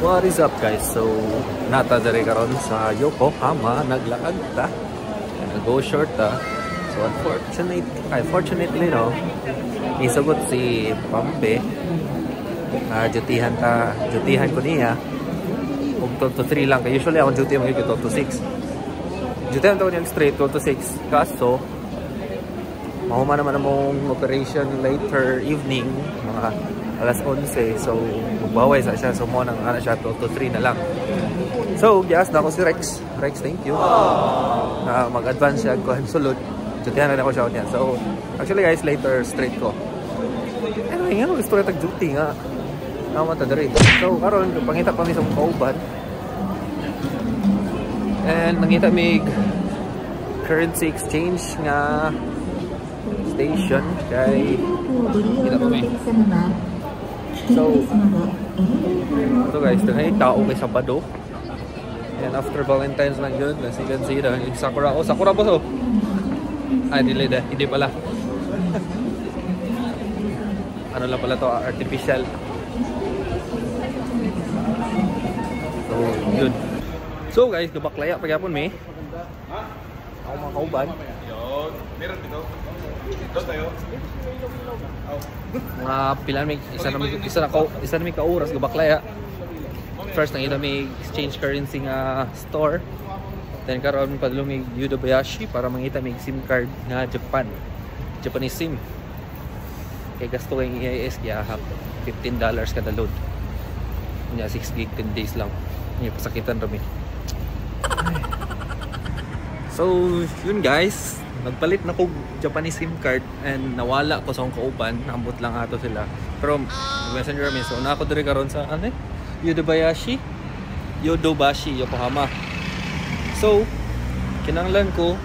What is up guys? So nata diri karon sa Yokohama, naglaag ta. Go short ta. So unfortunately no, isugot si Pampe. Dutihan ko niya. Og 12 to 3 lang. Usually ako duty mo 12 to 6. Dutihan to niya straight 12 to 6. Kaso mahuma naman among operation later evening, mga alas 11. So magbaway sa siya. So mo nang ana siya 12 to 3 na lang. So gias na ako si Rex. Rex, thank you. Na mag-advance siya ko sulod. Dutihan na ako siya niya. So actually guys, later straight ko. Anyway, nga gusto na tag-duty nga. Naman ta diri. So karon pangita pa mi sa kauban. And nangita mig currency exchange nga station kay kita pa mi. So ito guys, dahil tao kay Sabado. And after Valentine's lang yun, nasigan-sida yung Sakura. Oh, Sakura po so. Ay, hindi pala. Ano lang pala to, artificial. So, yun. So guys, dubaklaya pagyapon mi. Ako mga kauban. Meron dito. Dos tayo. Mga pilan mi isa na mi ka oras dubaklaya. First nangita mi exchange currency nga store. Then karon padulong mi Yodobayashi para mangita mi SIM card nga Japanese SIM. Kay gasto kay EIS kaya $15 kada load. Nya 6 gig 10 days lang. Nya pasakitan ra mi. So, yun guys, nagpalit na ko Japanese SIM card and nawala ko sa akong kauban, naambot lang ato sila. Pero messenger mi, so na ako diri karon sa Yodobashi, Yokohama. So, kinanglan ko,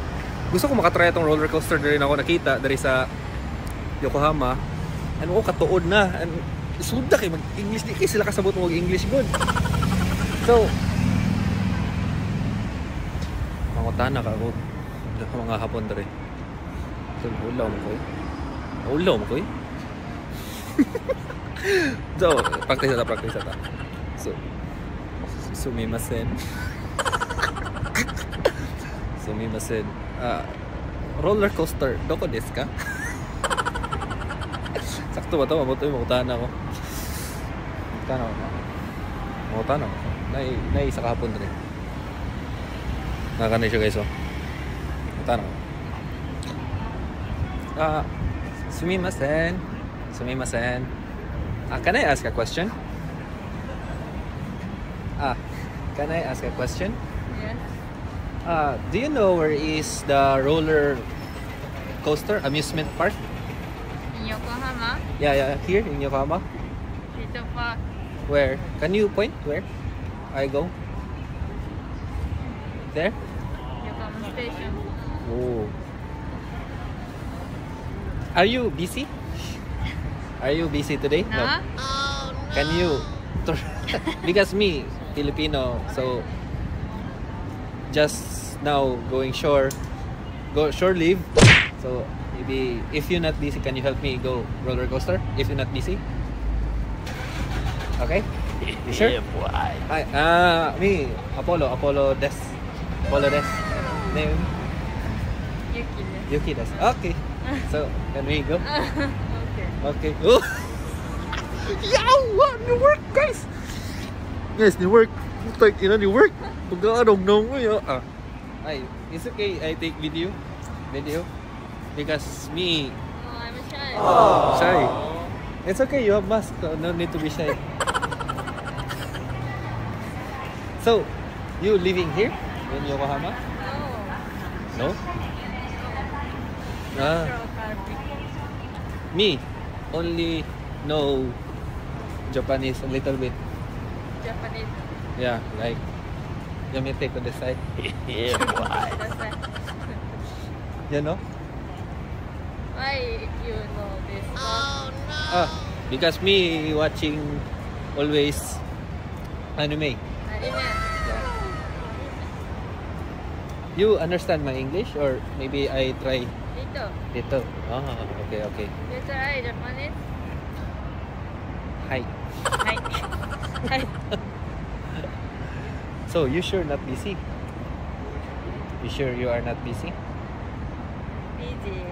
gusto ko makatry itong roller coaster diri na ako nakita diri sa Yokohama. And katuod na, and suda kay mag-English di kay sila kasabot mo mag-English good. So, mangutana ka ako mga hapon dere. So, ulaw mo ko. So, practice ata. So, sumimasen. Roller coaster, doko desu ka? Sakto ba ito? Mabuto yung mangutana ko. Mangutana ko. Naisa kahapon dere. Nakakanay siya guys, oh. Mangutana ko. Sumimasen. Can I ask a question? Can I ask a question? Yes. Do you know where is the roller coaster amusement park? In Yokohama? Yeah, here in Yokohama. Little Park. Where? Can you point where I go? There? Yokohama Station. Oh. Are you busy? Are you busy today? No? Oh, no. Can you? Because me, Filipino, so just now going shore leave. So maybe if you're not busy, can you help me go roller coaster? If you're not busy, okay? You sure? Yeah, boy. Me, Apollo Des. Name? Yuki Des. Okay. So can we go? Okay. Oh. Yaw! New work, guys! Yes, new work. Like, new work. Pagka-anong it's okay, I take video. Because me... Oh, I'm shy. Shy. It's okay, you have mask. No need to be shy. So, you living here? In Yokohama? No. No? Me, only know Japanese a little bit. Japanese. Yeah, like Yamete on the side. Yeah, boy. You know? Why you know this? Oh no. Because me watching always anime. Yeah. You understand my English or maybe I try Dito. Okay. You try Japanese? Hi. Hi. So, you sure not busy? You sure you are not busy? Busy.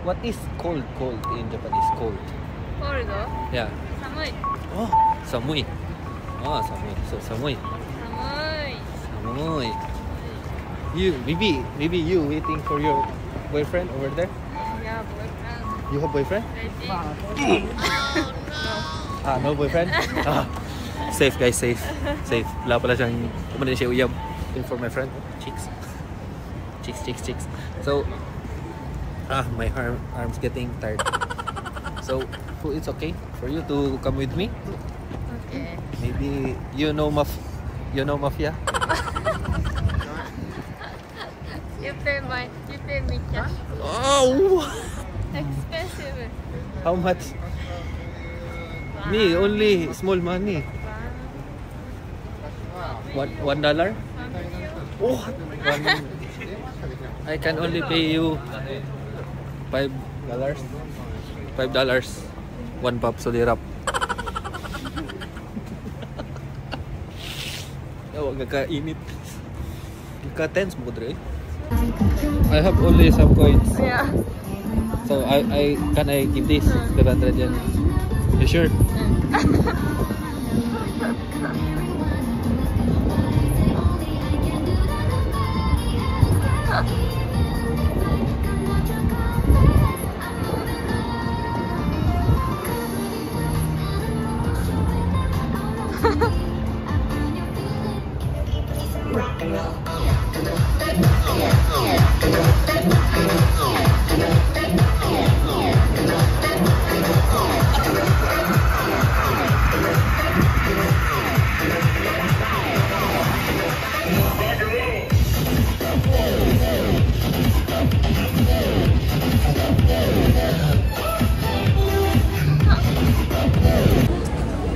What is cold in Japanese? Cold. Cold? Yeah. Samui. Oh, samui. Oh, samui. So, samui. Samui. Samui. You, maybe you waiting for your boyfriend over there? Yeah, boyfriend. You have boyfriend? I think. No boyfriend? Safe guys, safe. Safe. Wala pala siyang, kumana siya uyab. Looking for my friend. Chicks. So, my arm's getting tired. So, it's okay for you to come with me? Okay. Maybe you know mafia? You pay me cash. Oh! Expensive. How much? Me, only small money. $1? Oh, I can only pay you $5. $5. 1 pop solirap. Oh, kakainit. Kaka-tense mo dre. I have only some coins. Yeah. So can I give this 500 yen? You sure?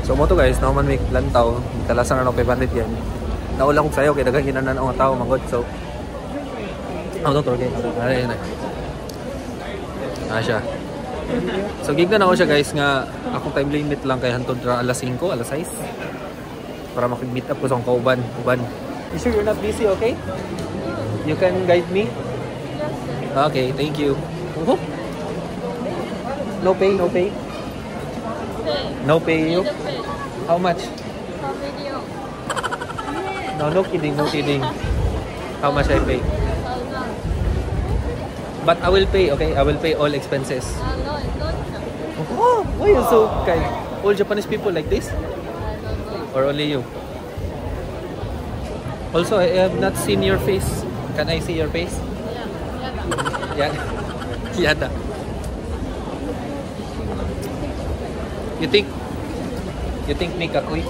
So mo to guys, naman may lantaw, talasan na 500 yan. Naula ko sayo kay daghang hinanan ang tao magod. So to okay. Ay na. Siya. So gignan ako siya guys nga akong time limit lang kay hantod ra alas 5, alas 6. Para makig-meet up ko sa kauban. You sure you're not busy, okay? You can guide me? Okay, thank you. No pay? No pay you? How much? No kidding. How much I pay? But I will pay, okay? I will pay all expenses. No. Oh, why are you so kind? All Japanese people like this? Or only you? Also, I have not seen your face. Can I see your face? Yada. You think me kakui?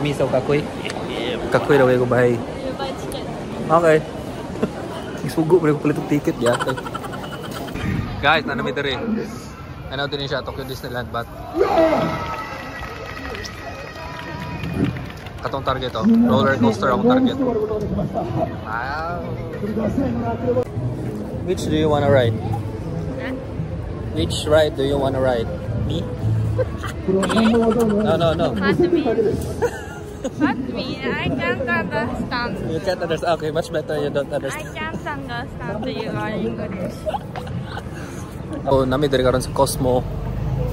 Me so kakui? Kakui daw ko bahay. You buy ticket. Okay. Isugo mo ko palit ticket ya. Guys, nanami diri. Ano din siya Tokyo Disneyland but katong target roller coaster akong target. Wow. Which do you want to ride? Which ride do you want to ride? Me? No. But me, I can't understand. You can't understand. Okay, much better you don't I understand. can't understand your English. So, nami diri karon sa Cosmo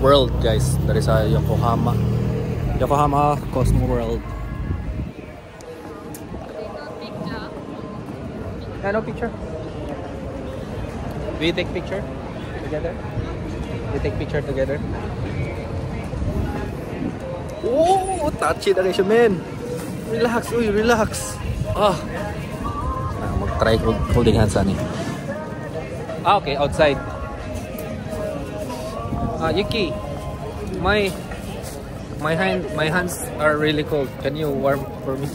World, guys. Dari sa Yokohama Cosmo World. No picture. We take picture together. Oh, touchy na siya, man. Relax. Mag-try holding hands ani. Okay, outside. Yuki, my hands are really cold. Can you warm for me?